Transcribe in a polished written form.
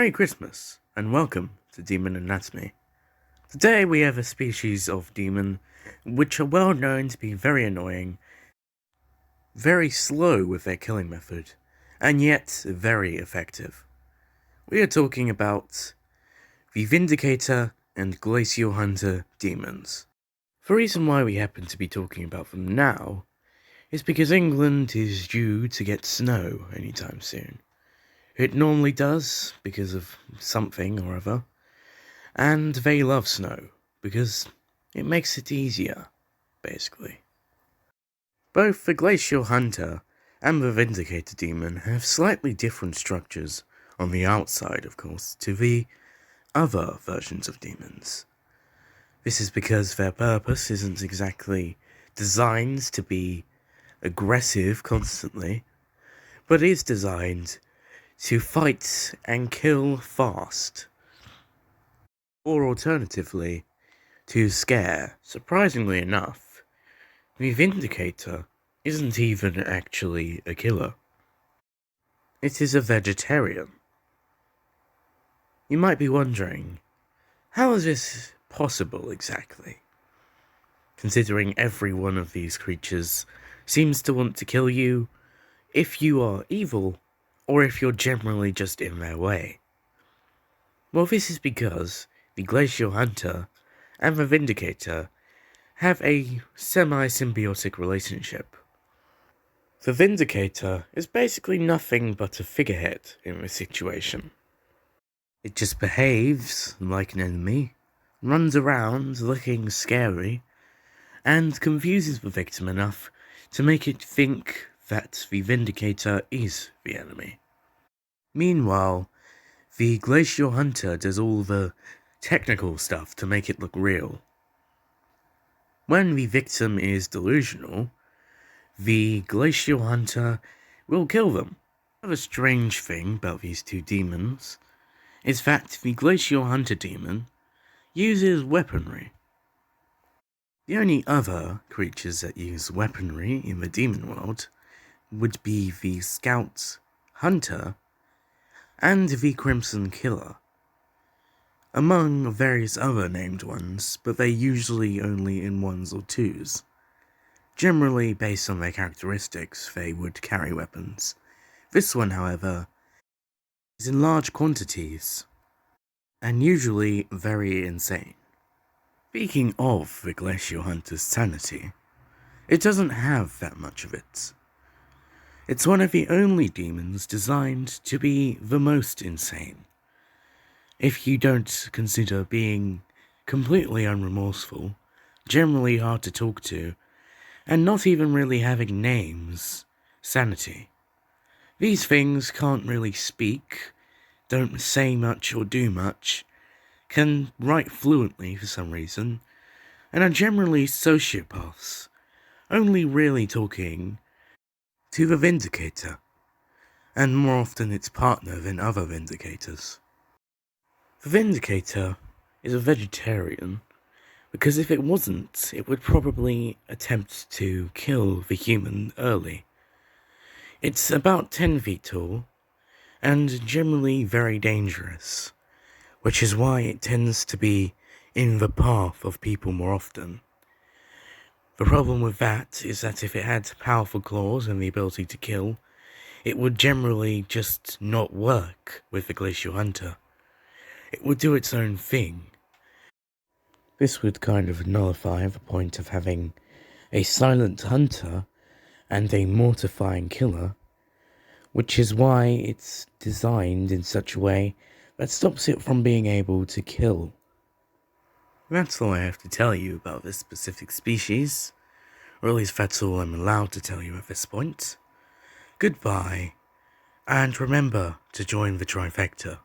Merry Christmas, and welcome to Demon Anatomy. Today we have a species of demon which are well known to be very annoying, very slow with their killing method, and yet very effective. We are talking about the Vindicator and Glacial Hunter demons. The reason why we happen to be talking about them now is because England is due to get snow anytime soon. It normally does, because of something or other, and they love snow, because it makes it easier, basically. Both the Glacial Hunter and the Vindicator demon have slightly different structures on the outside, of course, to the other versions of demons. This is because their purpose isn't exactly designed to be aggressive constantly, but is designed to fight and kill fast. Or alternatively, to scare. Surprisingly enough, the Vindicator isn't even actually a killer. It is a vegetarian. You might be wondering, how is this possible exactly? Considering every one of these creatures seems to want to kill you if you are evil, or if you're generally just in their way. Well, this is because the Glacial Hunter and the Vindicator have a semi-symbiotic relationship. The Vindicator is basically nothing but a figurehead in this situation. It just behaves like an enemy, runs around looking scary, and confuses the victim enough to make it think that the Vindicator is the enemy. Meanwhile, the Glacial Hunter does all the technical stuff to make it look real. When the victim is delusional, the Glacial Hunter will kill them. Another strange thing about these two demons is that the Glacial Hunter demon uses weaponry. The only other creatures that use weaponry in the demon world would be the Scout Hunter and the Crimson Killer, among various other named ones, but they're usually only in ones or twos. Generally, based on their characteristics, they would carry weapons. This one, however, is in large quantities, and usually very insane. Speaking of the Glacial Hunter's sanity, it doesn't have that much of it. It's one of the only demons designed to be the most insane. If you don't consider being completely unremorseful, generally hard to talk to, and not even really having names, sanity. These things can't really speak, don't say much or do much, can write fluently for some reason, and are generally sociopaths, only really talking to the Vindicator, and more often its partner than other Vindicators. The Vindicator is a vegetarian, because if it wasn't, it would probably attempt to kill the human early. It's about 10 feet tall, and generally very dangerous, which is why it tends to be in the path of people more often. The problem with that is that if it had powerful claws and the ability to kill, it would generally just not work with the Glacial Hunter. It would do its own thing. This would kind of nullify the point of having a silent hunter and a mortifying killer, which is why it's designed in such a way that stops it from being able to kill. That's all I have to tell you about this specific species, or at least that's all I'm allowed to tell you at this point. Goodbye, and remember to join the trifecta.